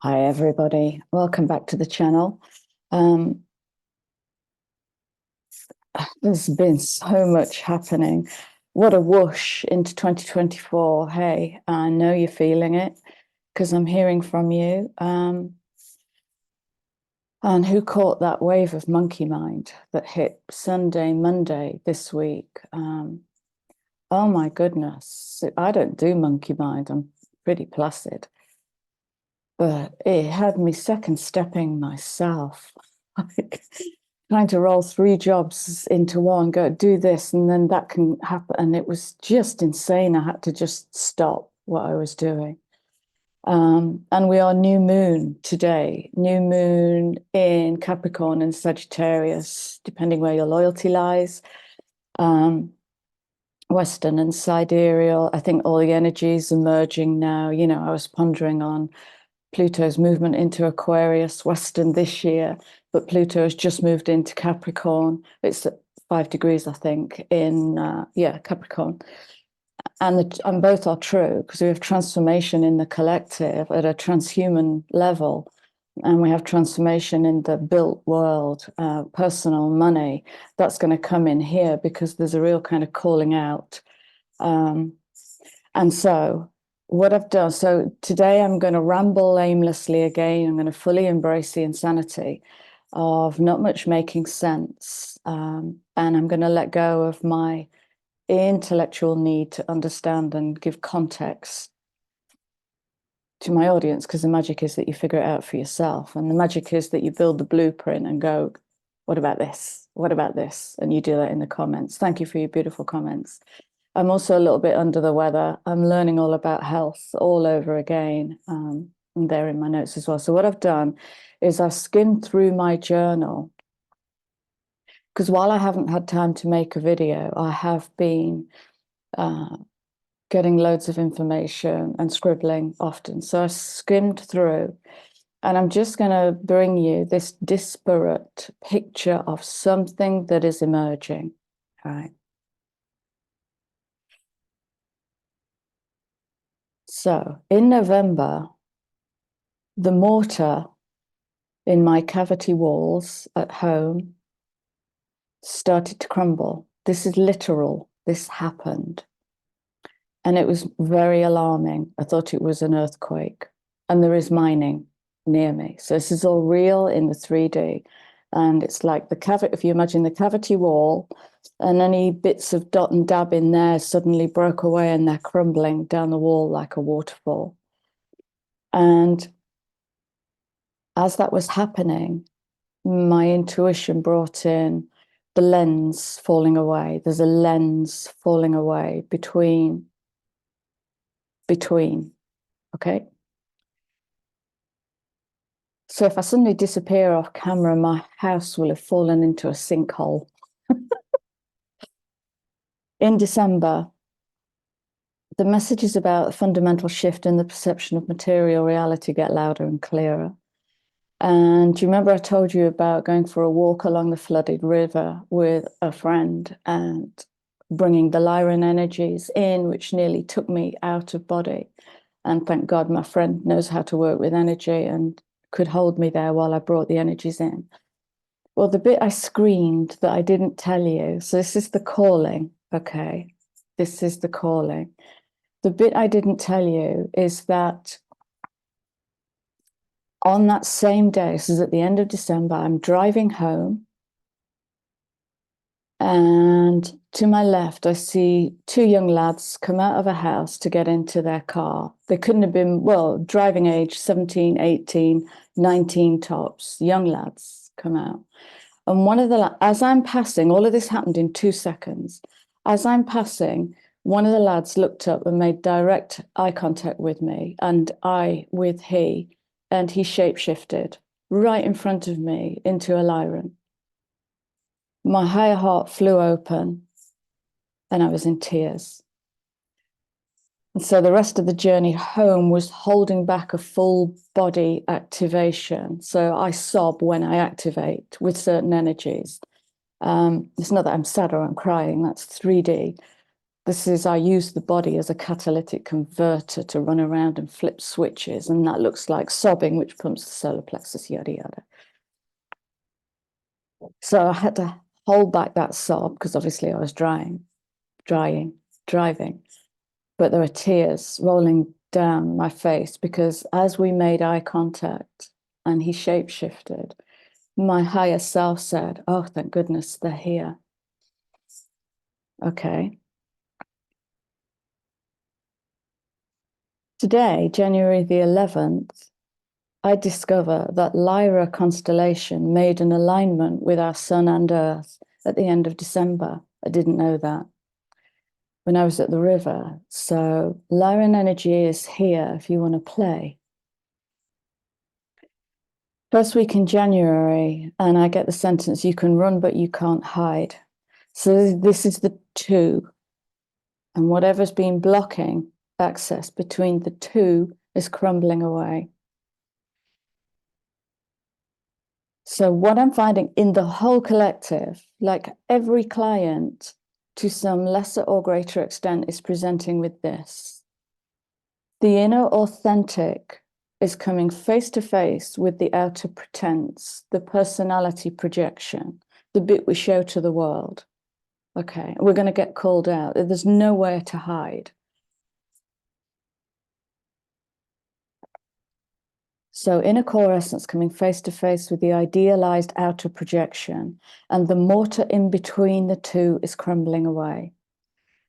Hi, everybody. Welcome back to the channel. Um, there's been so much happening. What a whoosh into 2024. Hey, I know you're feeling it because I'm hearing from you. And who caught that wave of monkey mind that hit Sunday, Monday this week? Oh my goodness. I don't do monkey mind. I'm pretty placid. But it had me second stepping myself. Like, trying to roll three jobs into one, go do this, and then that can happen. And it was just insane. I had to just stop what I was doing. And we are new moon today, new moon in Capricorn and Sagittarius, depending where your loyalty lies. Western and sidereal. I think all the energies emerging now. I was pondering on Pluto's movement into Aquarius, Western this year, but Pluto has just moved into Capricorn. It's at 5 degrees, I think, in Capricorn. And both are true because we have transformation in the collective at a transhuman level, and we have transformation in the built world, personal money. That's going to come in here because there's a real kind of calling out. And so what I've done, so today I'm going to ramble aimlessly again. I'm going to fully embrace the insanity of not much making sense. And I'm going to let go of my intellectual need to understand and give context to my audience, because the magic is that you figure it out for yourself. And the magic is that you build the blueprint and go, what about this? What about this? And you do that in the comments. Thank you for your beautiful comments. I'm also a little bit under the weather. I'm learning all about health all over again. And they're in my notes as well. So what I've done is I've skimmed through my journal, because while I haven't had time to make a video, I have been getting loads of information and scribbling often. So I skimmed through, and I'm just going to bring you this disparate picture of something that is emerging. All right. So in November, the mortar in my cavity walls at home started to crumble. This is literal. This happened. And it was very alarming. I thought it was an earthquake. And there is mining near me. So this is all real in the 3D. And it's like the cavity, if you imagine the cavity wall, and any bits of dot and dab in there suddenly broke away and they're crumbling down the wall like a waterfall. And as that was happening, my intuition brought in the lens falling away. There's a lens falling away between, okay? So if I suddenly disappear off camera, my house will have fallen into a sinkhole. In December, the messages about a fundamental shift in the perception of material reality get louder and clearer. And do you remember I told you about going for a walk along the flooded river with a friend and bringing the Lyran energies in, which nearly took me out of body? And thank God my friend knows how to work with energy and could hold me there while I brought the energies in. Well, the bit I screened that I didn't tell you, so this is the calling, okay? This is the calling. The bit I didn't tell you is that on that same day, this is at the end of December, I'm driving home, and to my left, I see two young lads come out of a house to get into their car. They couldn't have been, well, driving age 17, 18, 19 tops, young lads come out. And one of the, as I'm passing, all of this happened in 2 seconds. As I'm passing, one of the lads looked up and made direct eye contact with me, and I with he, and he shapeshifted right in front of me into a Lyran. My higher heart flew open and I was in tears. And so the rest of the journey home was holding back a full body activation. So I sob when I activate with certain energies. It's not that I'm sad or I'm crying, that's 3D. This is, I use the body as a catalytic converter to run around and flip switches, and that looks like sobbing, which pumps the solar plexus, yada, yada. So I had to hold back that sob because obviously I was driving. But there were tears rolling down my face because as we made eye contact and he shapeshifted, my higher self said, oh, thank goodness they're here. Okay. Today, January the 11th, I discover that Lyra constellation made an alignment with our sun and earth at the end of December. I didn't know that when I was at the river. So Lyran energy is here if you want to play. First week in January, and I get the sentence, you can run, but you can't hide. So this is the two. And whatever's been blocking access between the two is crumbling away. So what I'm finding in the whole collective, like every client to some lesser or greater extent is presenting with this. The inner authentic is coming face to face with the outer pretense, the personality projection, the bit we show to the world. Okay, we're going to get called out. There's nowhere to hide. So inner core essence coming face to face with the idealized outer projection, and the mortar in between the two is crumbling away.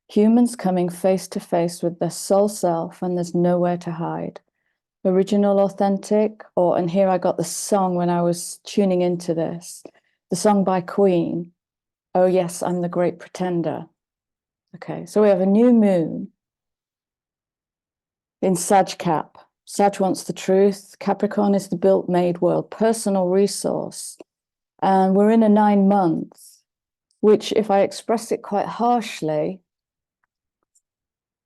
Humans coming face to face with their soul self, and there's nowhere to hide. Original, authentic, and here I got the song when I was tuning into this, the song by Queen, Oh Yes, I'm the Great Pretender. Okay, so we have a new moon in Sag Cap. Sag wants the truth. Capricorn is the built made world, personal resource. And we're in a 9 months, which if I express it quite harshly,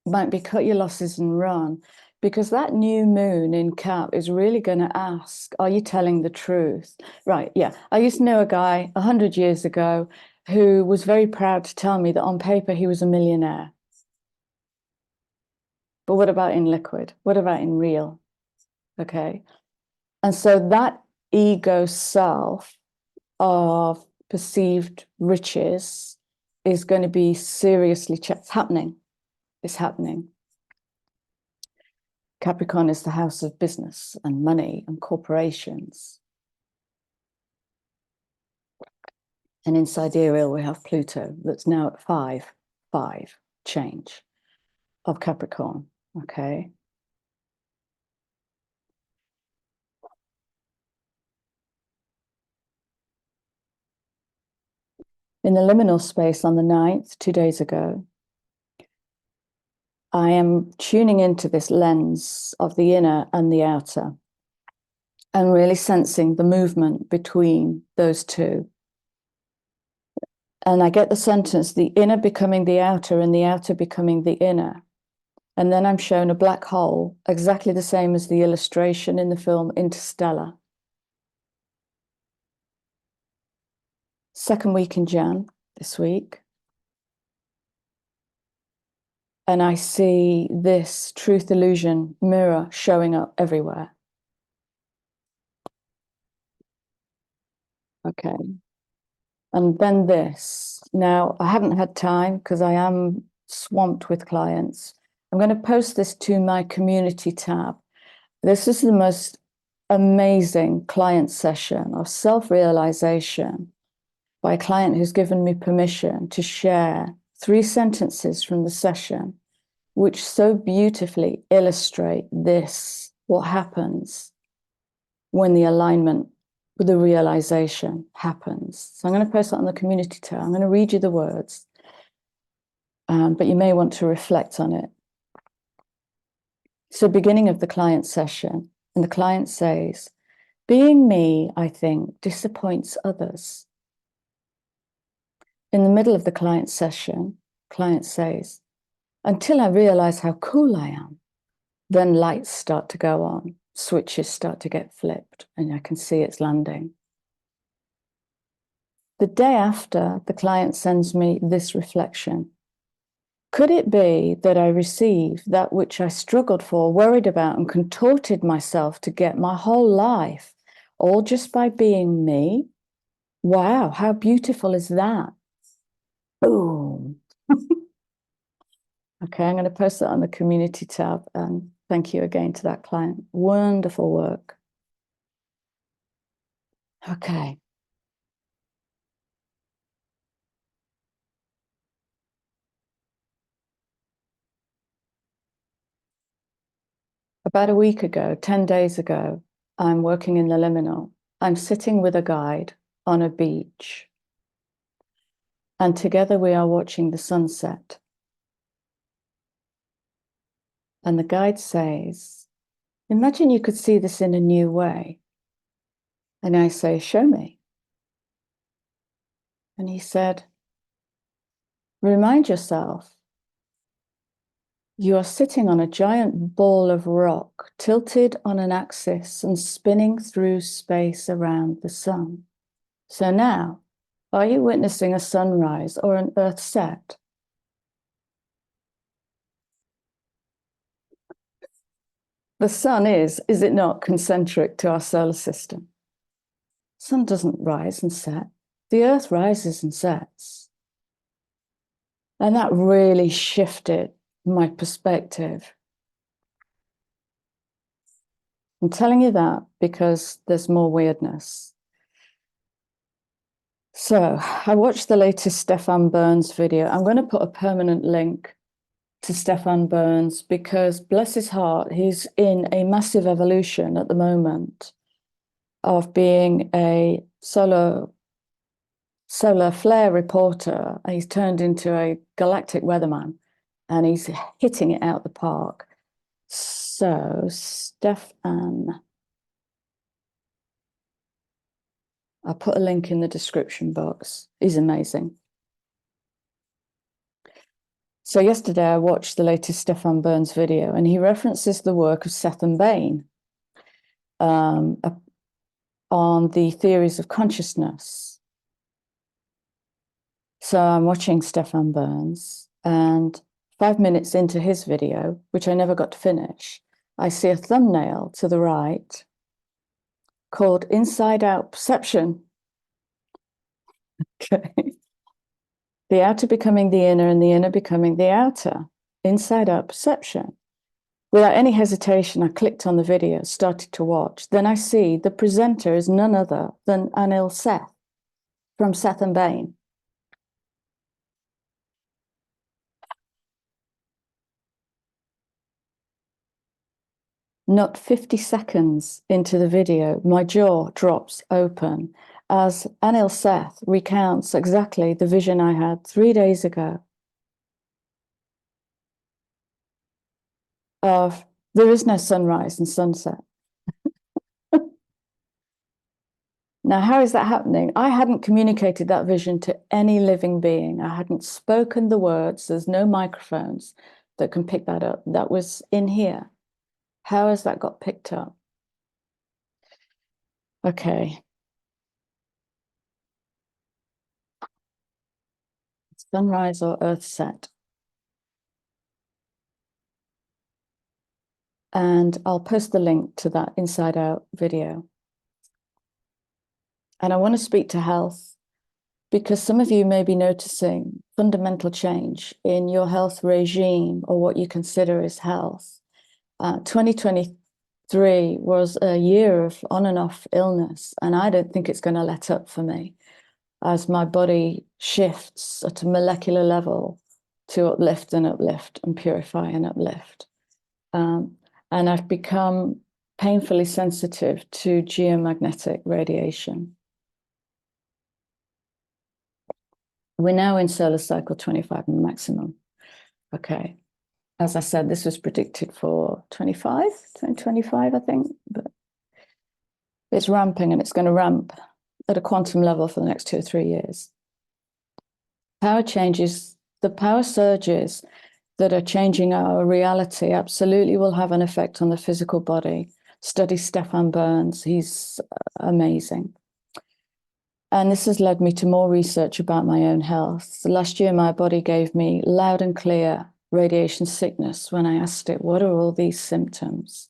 might be cut your losses and run. Because that new moon in Cap is really going to ask, are you telling the truth? Right, yeah. I used to know a guy 100 years ago who was very proud to tell me that on paper he was a millionaire. But what about in liquid? What about in real? Okay. And so that ego self of perceived riches is going to be seriously checked. It's happening. It's happening. Capricorn is the house of business and money and corporations. And in sidereal, we have Pluto that's now at 5 change of Capricorn. Okay. In the liminal space on the 9th, 2 days ago, I am tuning into this lens of the inner and the outer and really sensing the movement between those two. And I get the sentence, the inner becoming the outer and the outer becoming the inner. And then I'm shown a black hole, exactly the same as the illustration in the film Interstellar. Second week in Jan, this week. And I see this truth illusion mirror showing up everywhere. Okay. And then this. Now, I haven't had time because I am swamped with clients. I'm going to post this to my community tab. This is the most amazing client session of self-realization by a client who's given me permission to share 3 sentences from the session, which so beautifully illustrate this, what happens when the alignment with the realization happens. So I'm going to post that on the community tab. I'm going to read you the words, but you may want to reflect on it. So beginning of the client session, and the client says, being me, I think, disappoints others. In the middle of the client session, client says, until I realize how cool I am, then lights start to go on, switches start to get flipped, and I can see it's landing. The day after, the client sends me this reflection. Could it be that I received that which I struggled for, worried about, and contorted myself to get my whole life, all just by being me? Wow, how beautiful is that? Boom. Okay, I'm going to post that on the community tab, and thank you again to that client. Wonderful work. Okay. About a week ago, 10 days ago, I'm working in the liminal. I'm sitting with a guide on a beach, and together we are watching the sunset. And the guide says, imagine you could see this in a new way. And I say, show me. And he said, remind yourself, you are sitting on a giant ball of rock, tilted on an axis and spinning through space around the sun. So now, are you witnessing a sunrise or an earth set? The sun is it not, concentric to our solar system? Sun doesn't rise and set. The earth rises and sets. And that really shifted my perspective. I'm telling you that because there's more weirdness. So I watched the latest Stefan Burns video. I'm going to put a permanent link to Stefan Burns because, bless his heart, he's in a massive evolution at the moment of being a solar flare reporter. He's turned into a galactic weatherman and he's hitting it out the park. So Stefan, I'll put a link in the description box. He's amazing. So yesterday I watched the latest Stefan Burns video and he references the work of Seth and Bain on the theories of consciousness. So I'm watching Stefan Burns and 5 minutes into his video, which I never got to finish, I see a thumbnail to the right called Inside Out Perception. Okay. The outer becoming the inner and the inner becoming the outer. Inside out perception. Without any hesitation, I clicked on the video, started to watch. Then I see the presenter is none other than Anil Seth from Seth and Bain. Not 50 seconds into the video, my jaw drops open as Anil Seth recounts exactly the vision I had 3 days ago of there is no sunrise and sunset. Now, how is that happening? I hadn't communicated that vision to any living being. I hadn't spoken the words. There's no microphones that can pick that up. That was in here. How has that got picked up? Okay. Sunrise or earth set. And I'll post the link to that Inside Out video. And I want to speak to health because some of you may be noticing fundamental change in your health regime or what you consider as health. 2023 was a year of on and off illness, and I don't think it's going to let up for me as my body shifts at a molecular level to uplift and purify and uplift. And I've become painfully sensitive to geomagnetic radiation. We're now in solar cycle 25 maximum. Okay. As I said, this was predicted for 2025, I think, but it's ramping and it's going to ramp at a quantum level for the next 2 or 3 years. Power changes, the power surges that are changing our reality absolutely will have an effect on the physical body. Study Stefan Burns, he's amazing. And this has led me to more research about my own health. So last year, my body gave me loud and clear radiation sickness when I asked it, what are all these symptoms?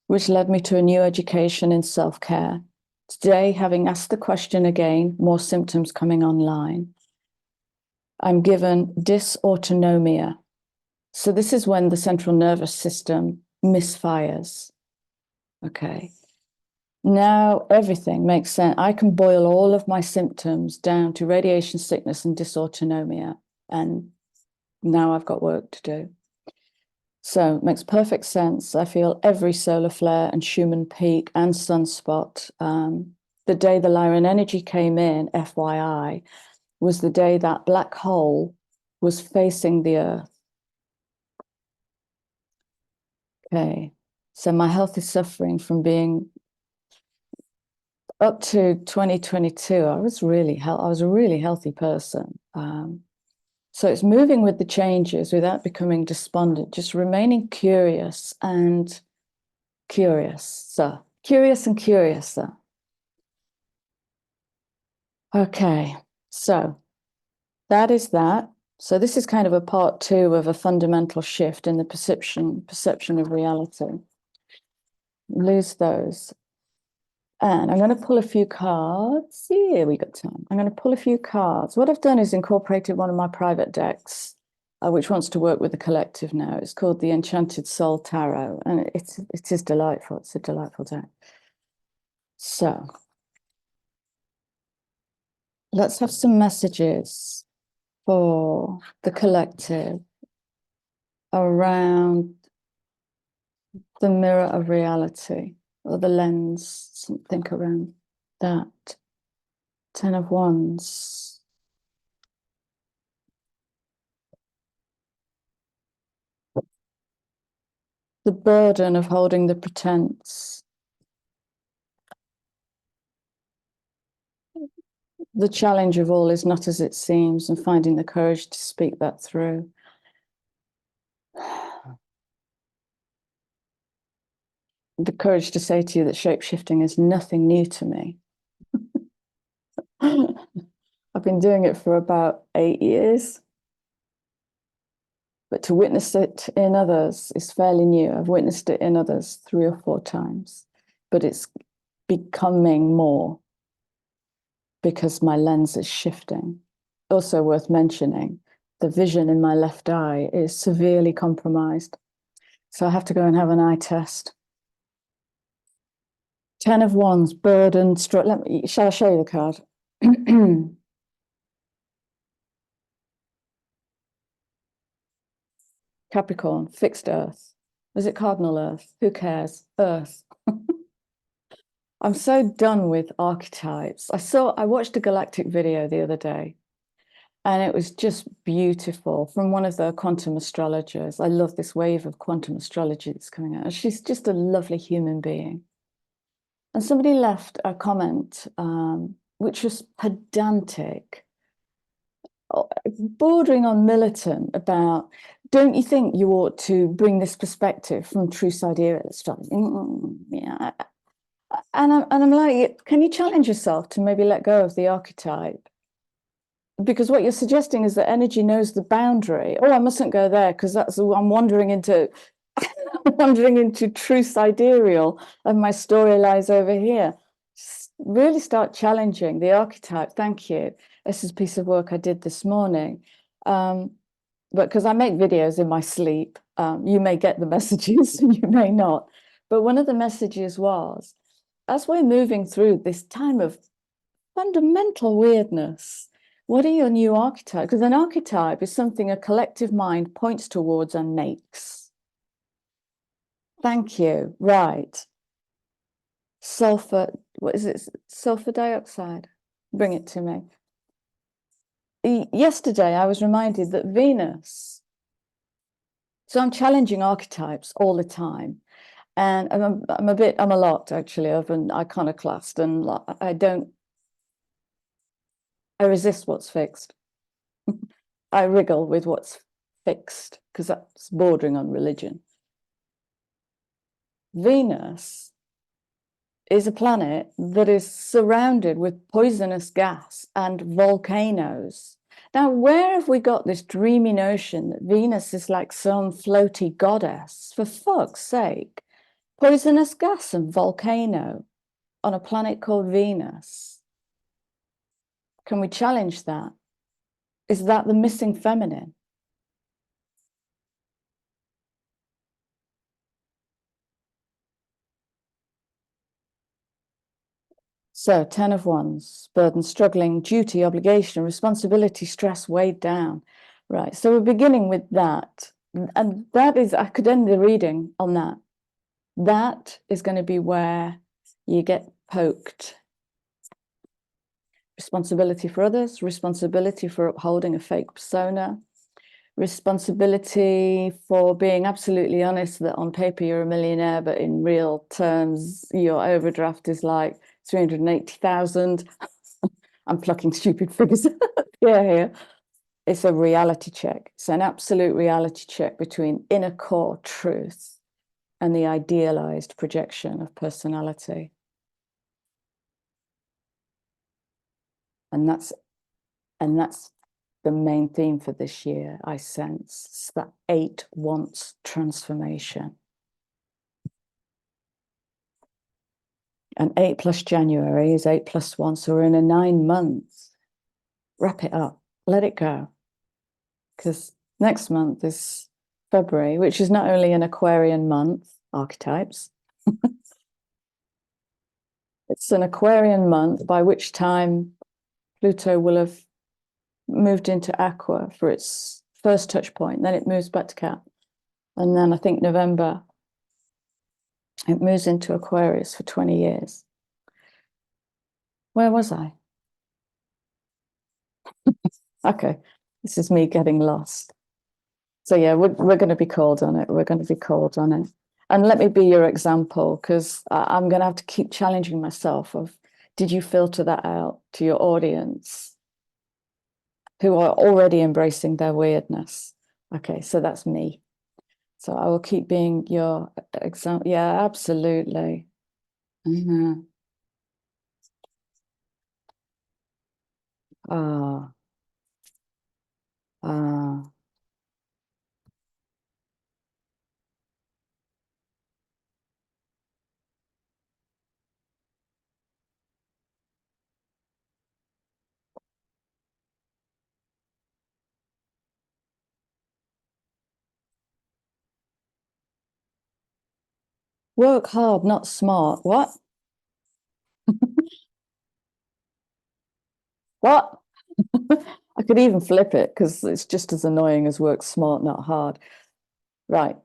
Which led me to a new education in self-care. Today, having asked the question again, more symptoms coming online, I'm given dysautonomia. So this is when the central nervous system misfires. Okay. Now everything makes sense. I can boil all of my symptoms down to radiation sickness and dysautonomia. And now I've got work to do. So it makes perfect sense. I feel every solar flare and Schumann peak and sunspot. The day the Lyran energy came in, FYI, was the day that black hole was facing the Earth. Okay. So my health is suffering from being up to 2022, I was a really healthy person. So it's moving with the changes without becoming despondent, just remaining curious and curiouser. Okay, so that is that. So this is kind of a part two of a fundamental shift in the perception of reality. Lose those. And I'm going to pull a few cards. Yeah, we got time. I'm going to pull a few cards. What I've done is incorporated one of my private decks, which wants to work with the collective now. It's called the Enchanted Soul Tarot, and it is delightful. It's a delightful deck. So let's have some messages for the collective around the mirror of reality, or the lens, something around that. 10 of Wands. The burden of holding the pretense. The challenge of all is not as it seems, and finding the courage to speak that through. The courage to say to you that shape-shifting is nothing new to me. I've been doing it for about 8 years, but to witness it in others is fairly new. I've witnessed it in others 3 or 4 times, but it's becoming more because my lens is shifting. Also worth mentioning, the vision in my left eye is severely compromised. So I have to go and have an eye test. 10 of Wands, burden, shall I show you the card? Capricorn, fixed earth. Is it cardinal earth? Who cares? Earth. I'm so done with archetypes. I watched a galactic video the other day, and it was just beautiful from one of the quantum astrologers. I love this wave of quantum astrology that's coming out. She's just a lovely human being. And somebody left a comment, which was pedantic, bordering on militant, about, don't you think you ought to bring this perspective from true sidereal astrology? Yeah. And I'm like, can you challenge yourself to maybe let go of the archetype? Because what you're suggesting is that energy knows the boundary. Oh, I mustn't go there because I'm wandering into wandering into true sidereal, and my story lies over here. Really start challenging the archetype. Thank you. This is a piece of work I did this morning. But because I make videos in my sleep, you may get the messages, you may not. But one of the messages was, as we're moving through this time of fundamental weirdness, what are your new archetypes? Because an archetype is something a collective mind points towards and makes. Thank you. Right. Sulfur, what is it? Sulfur dioxide. Bring it to me. Yesterday, I was reminded that Venus, so I'm challenging archetypes all the time. And I'm a lot actually of an iconoclast, and I resist what's fixed. I wriggle with what's fixed because that's bordering on religion. Venus is a planet that is surrounded with poisonous gas and volcanoes. Now, where have we got this dreamy notion that Venus is like some floaty goddess? For fuck's sake, poisonous gas and volcano on a planet called Venus. Can we challenge that? Is that the missing feminine? So 10 of Wands, burden, struggling, duty, obligation, responsibility, stress, weighed down. Right, so we're beginning with that. And that is, I could end the reading on that. That is going to be where you get poked. Responsibility for others, responsibility for upholding a fake persona, responsibility for being absolutely honest that on paper you're a millionaire, but in real terms, your overdraft is like 380,000. I'm plucking stupid figures here. It's a reality check. It's an absolute reality check between inner core truth and the idealized projection of personality. And that's the main theme for this year, I sense. It's that 8 wants transformation. And 8 plus January is 8 plus 1. So we're in a 9 months. Wrap it up. Let it go. Because next month is February, which is not only an Aquarian month, archetypes. It's an Aquarian month, by which time Pluto will have moved into Aqua for its first touch point. Then it moves back to Cap. And then I think November, it moves into Aquarius for 20 years. Where was I? Okay, this is me getting lost. So yeah, we're going to be called on it. We're going to be called on it. And let me be your example, because I'm going to have to keep challenging myself of, did you filter that out to your audience who are already embracing their weirdness? Okay, so that's me. So I will keep being your example. Yeah, absolutely. Mm-hmm. Ah, ah. Work hard, not smart. What? What? I could even flip it, because it's just as annoying as work smart, not hard. Right.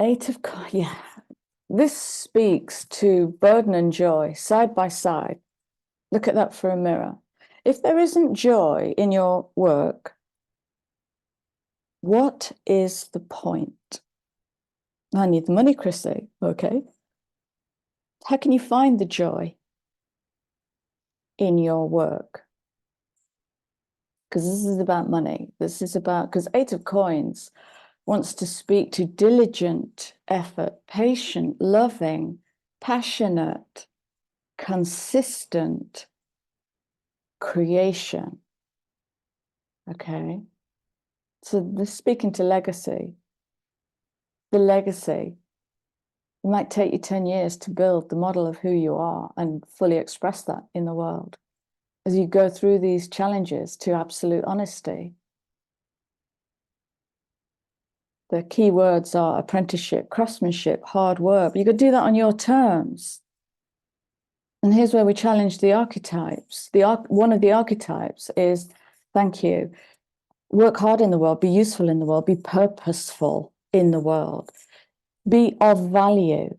8 of Coins. Yeah. This speaks to burden and joy side by side. Look at that for a mirror. If there isn't joy in your work, what is the point? I need the money, Chrissy. Okay. How can you find the joy in your work? Because this is about money. This is about, because 8 of Coins wants to speak to diligent effort, patient, loving, passionate, consistent creation. Okay. So this speaking to legacy. The legacy. It might take you 10 years to build the model of who you are and fully express that in the world. As you go through these challenges to absolute honesty, the key words are apprenticeship, craftsmanship, hard work. You could do that on your terms. And here's where we challenge the archetypes. One of the archetypes is, thank you, work hard in the world, be useful in the world, be purposeful in the world, be of value,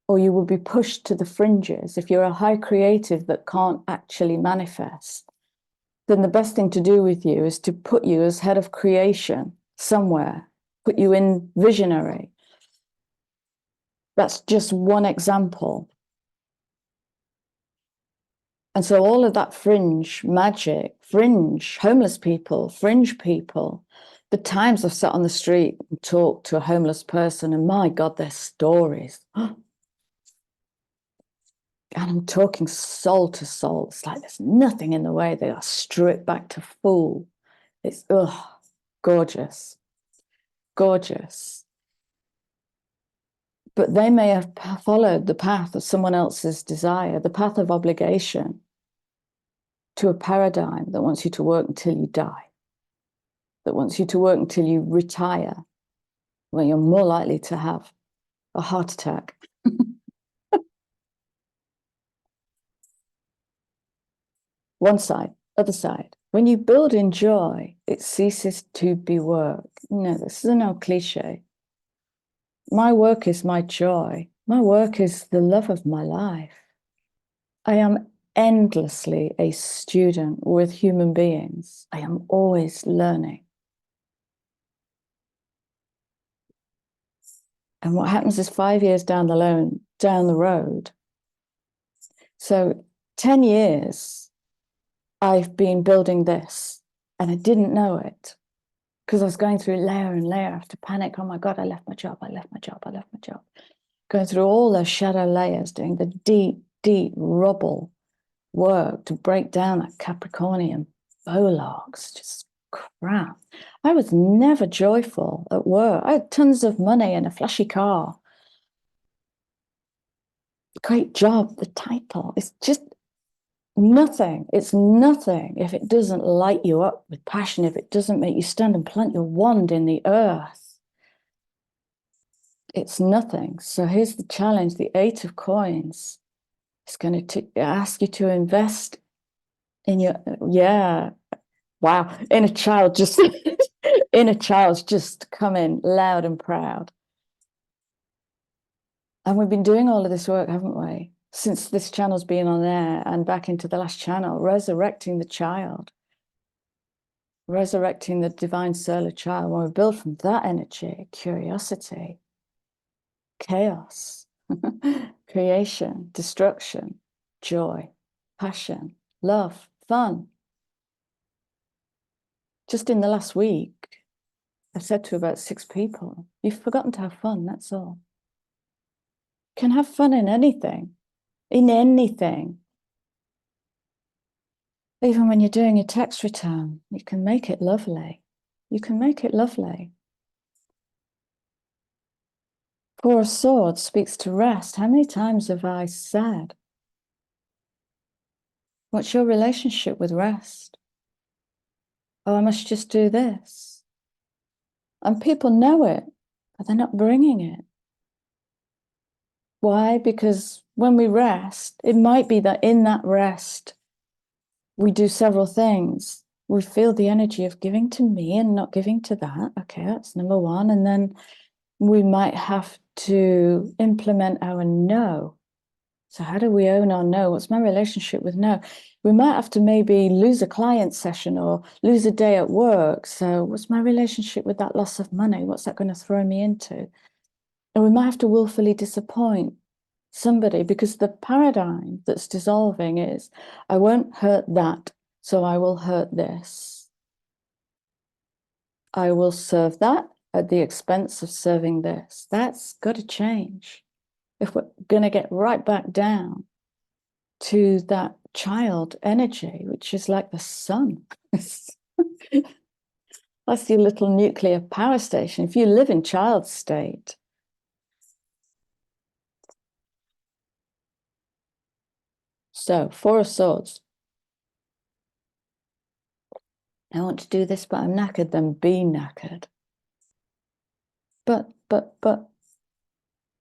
or you will be pushed to the fringes. If you're a high creative that can't actually manifest, then the best thing to do with you is to put you as head of creation somewhere, put you in visionary. That's just one example. And so all of that fringe magic, fringe homeless people, fringe people, The times I've sat on the street and talked to a homeless person, and my God, their stories. And I'm talking soul to soul. It's like there's nothing in the way. They are stripped back to full. It's gorgeous, gorgeous. But they may have followed the path of someone else's desire, the path of obligation, to a paradigm that wants you to work until you die, that wants you to work until you retire, when you're more likely to have a heart attack. One side, other side. When you build in joy, it ceases to be work. No, this is an old cliche. My work is my joy. My work is the love of my life. I am endlessly a student with human beings. I am always learning. And what happens is 5 years down the road. So 10 years, I've been building this and I didn't know it because I was going through layer and layer after panic. Oh my God, I left my job. I left my job. I left my job. Going through all those shadow layers, doing the deep, deep rubble work to break down that Capricornian bowlogs, just crap. I was never joyful at work. I had tons of money and a flashy car. Great job, the title. It's just nothing. It's nothing if it doesn't light you up with passion, if it doesn't make you stand and plant your wand in the earth. It's nothing. So here's the challenge. The 8 of coins is going to ask you to invest in your, wow, inner child just, inner child's just come in loud and proud. And we've been doing all of this work, haven't we? Since this channel's been on air and back into the last channel, resurrecting the child, resurrecting the divine solar child. When we build from that energy, curiosity, chaos, creation, destruction, joy, passion, love, fun. Just in the last week, I've said to about 6 people, you've forgotten to have fun, that's all. You can have fun in anything, in anything. Even when you're doing a tax return, you can make it lovely. You can make it lovely. 4 of Swords speaks to rest. How many times have I said, what's your relationship with rest? Oh, I must just do this. And people know it, but they're not bringing it. Why? Because when we rest, it might be that in that rest, we do several things. We feel the energy of giving to me and not giving to that. Okay, that's number one. And then we might have to implement our no. So how do we own our no? What's my relationship with no? We might have to maybe lose a client session or lose a day at work. So what's my relationship with that loss of money? What's that going to throw me into? And we might have to willfully disappoint somebody because the paradigm that's dissolving is, I won't hurt that, so I will hurt this. I will serve that at the expense of serving this. That's got to change if we're going to get right back down to that child energy, which is like the sun. That's your little nuclear power station. If you live in child state, so 4 of Swords. I want to do this, but I'm knackered, then be knackered. But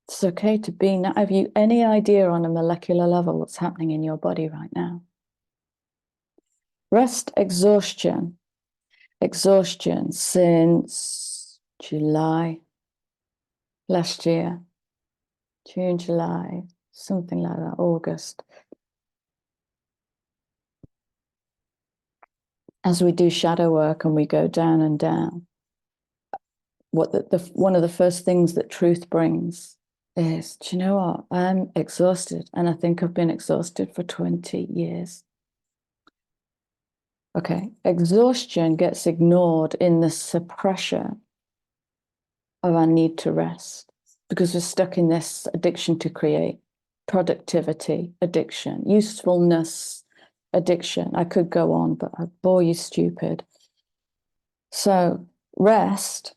it's okay to be knackered. Have you any idea on a molecular level what's happening in your body right now? Rest, exhaustion since July last year, June, July, something like that, August. As we do shadow work and we go down and down, what one of the first things that truth brings is, do you know what? I'm exhausted, and I think I've been exhausted for 20 years. Okay, exhaustion gets ignored in the suppression of our need to rest because we're stuck in this addiction to create, productivity addiction, usefulness addiction. I could go on, but I'd bore you stupid. So rest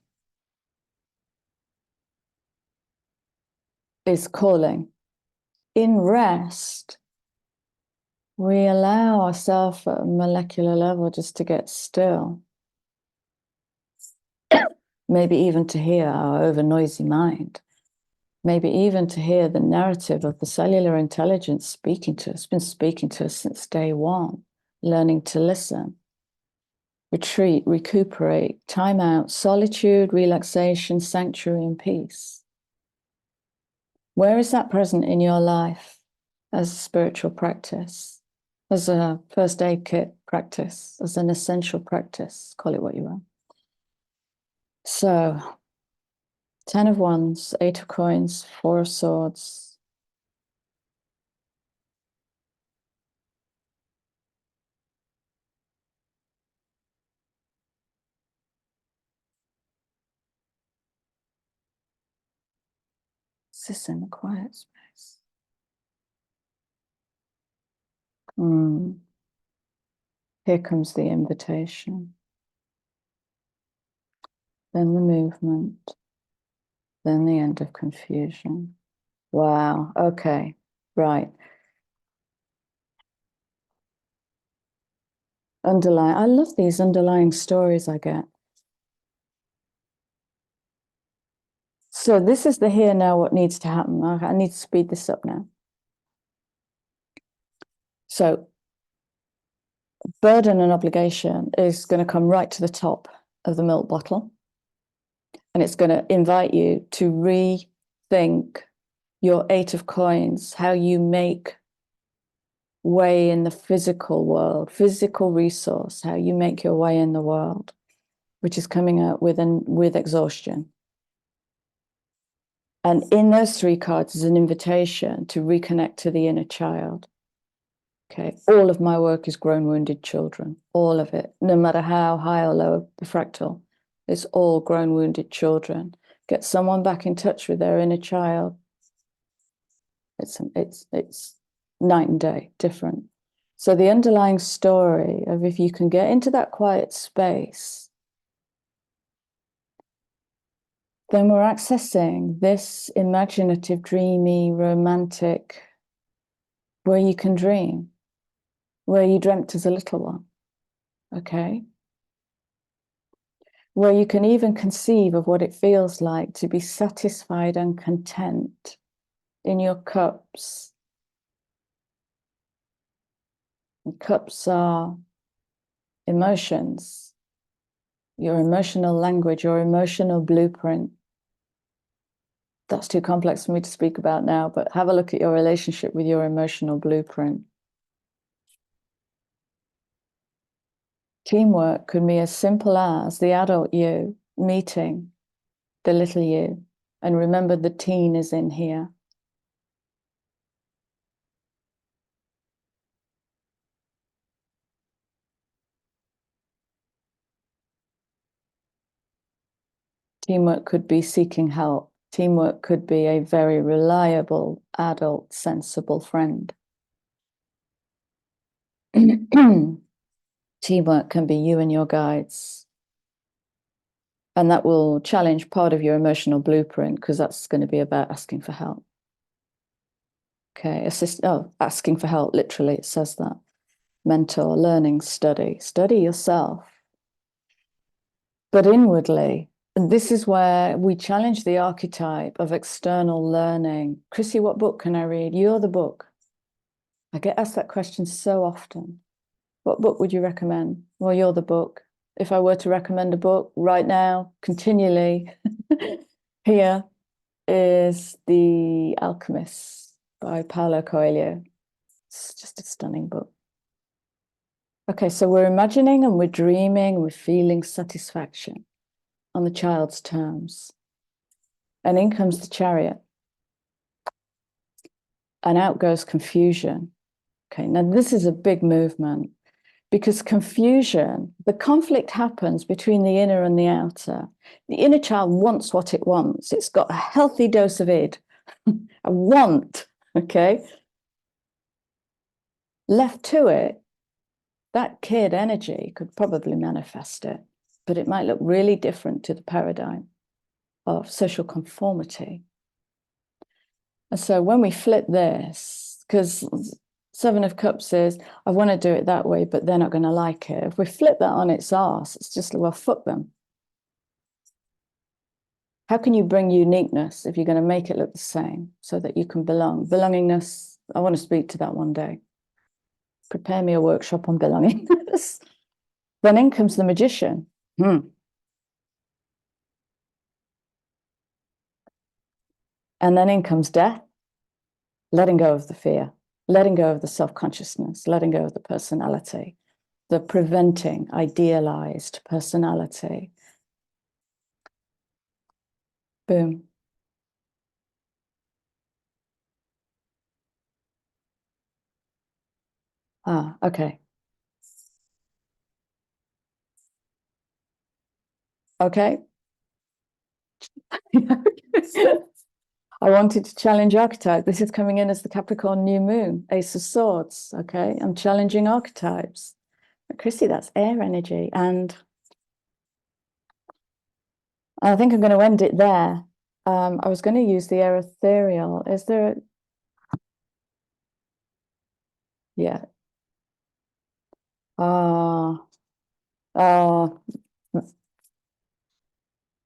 is calling. In rest, we allow ourselves at a molecular level just to get still. Maybe even to hear our over noisy mind. Maybe even to hear the narrative of the cellular intelligence speaking to us, been speaking to us since day one, learning to listen, retreat, recuperate, time out, solitude, relaxation, sanctuary, and peace. Where is that present in your life as a spiritual practice, as a first aid kit practice, as an essential practice? Call it what you want. So, 10 of Wands, 8 of Coins, 4 of Swords. Is this in the quiet space? Here comes the invitation. Then the movement. Then the end of confusion. Wow. Okay. Right. I love these underlying stories I get. So this is the here now, what needs to happen. I need to speed this up now. So burden and obligation is going to come right to the top of the milk bottle. And it's going to invite you to rethink your 8 of Coins, how you make way in the physical world, physical resource, how you make your way in the world, which is coming out with exhaustion. And in those 3 cards is an invitation to reconnect to the inner child. Okay, all of my work is grown wounded children, all of it, no matter how high or low the fractal, it's all grown wounded children. Get someone back in touch with their inner child. It's night and day, different. So the underlying story of if you can get into that quiet space, then we're accessing this imaginative, dreamy, romantic, where you can dream, where you dreamt as a little one, okay? Where you can even conceive of what it feels like to be satisfied and content in your cups. And cups are emotions, your emotional language, your emotional blueprint. That's too complex for me to speak about now, but have a look at your relationship with your emotional blueprint. Teamwork could be as simple as the adult you meeting the little you, and remember the teen is in here. Teamwork could be seeking help. Teamwork could be a very reliable, adult, sensible friend. Teamwork can be you and your guides. And that will challenge part of your emotional blueprint because that's going to be about asking for help. Okay, asking for help, literally, it says that. Mentor, learning, study yourself. But inwardly, and this is where we challenge the archetype of external learning. Chrissy, what book can I read? You're the book. I get asked that question so often. What book would you recommend? Well, you're the book. If I were to recommend a book right now, continually, here is The Alchemist by Paulo Coelho. It's just a stunning book. Okay, so we're imagining and we're dreaming, we're feeling satisfaction on the child's terms. And in comes the Chariot. And out goes confusion. Okay, now this is a big movement. Because confusion, the conflict happens between the inner and the outer. The inner child wants what it wants. It's got a healthy dose of id, a want, okay? Left to it, that kid energy could probably manifest it, but it might look really different to the paradigm of social conformity. And so when we flip this, because Seven of Cups is, I want to do it that way, but they're not going to like it. If we flip that on its arse, it's just, well, fuck them. How can you bring uniqueness if you're going to make it look the same so that you can belong? Belongingness, I want to speak to that one day. Prepare me a workshop on belongingness. Then in comes the magician. And then in comes death, letting go of the fear, letting go of the self-consciousness, letting go of the personality, the preventing, idealized personality. Boom. Ah, okay. Okay. I wanted to challenge archetype. This is coming in as the Capricorn new moon, Ace of Swords. Okay. I'm challenging archetypes. But Chrissy, that's air energy. And I think I'm going to end it there. I was going to use the air ethereal. Is there yeah. Oh,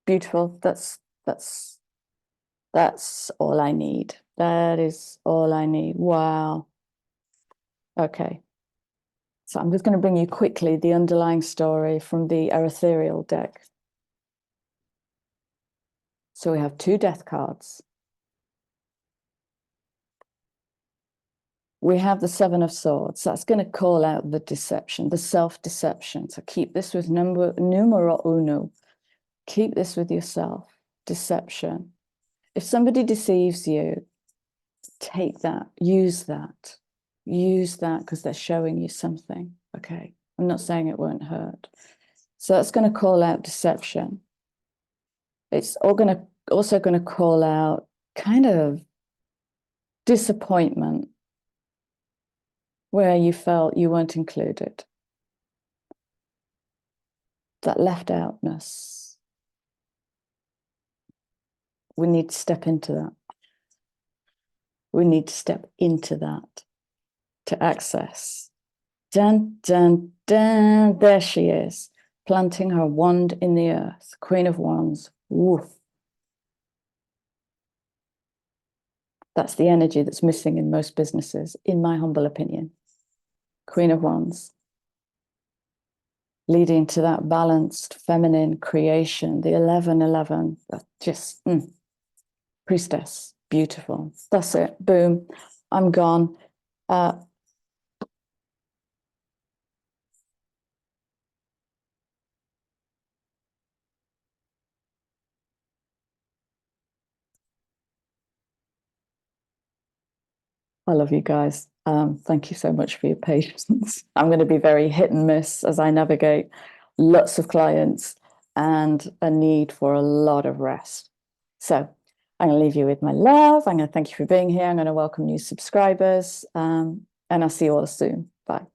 beautiful. That's all I need. That is all I need. Wow. Okay. So I'm just going to bring you quickly the underlying story from the ethereal deck. So we have two death cards. We have the Seven of Swords. That's going to call out the deception, the self-deception. So keep this with numero uno. Keep this with yourself. Deception. If somebody deceives you, take that, use that because they're showing you something. Okay. I'm not saying it won't hurt. So that's going to call out deception. It's also going to call out kind of disappointment where you felt you weren't included. That left outness. We need to step into that. We need to step into that to access. Dun, dun, dun. There she is, planting her wand in the earth. Queen of Wands. Woof. That's the energy that's missing in most businesses, in my humble opinion. Queen of Wands. Leading to that balanced feminine creation, the 11-11, just priestess, beautiful. That's it, boom, I'm gone. I love you guys. Thank you so much for your patience. I'm going to be very hit and miss as I navigate lots of clients and a need for a lot of rest. So I'm going to leave you with my love. I'm going to thank you for being here. I'm going to welcome new subscribers, and I'll see you all soon. Bye.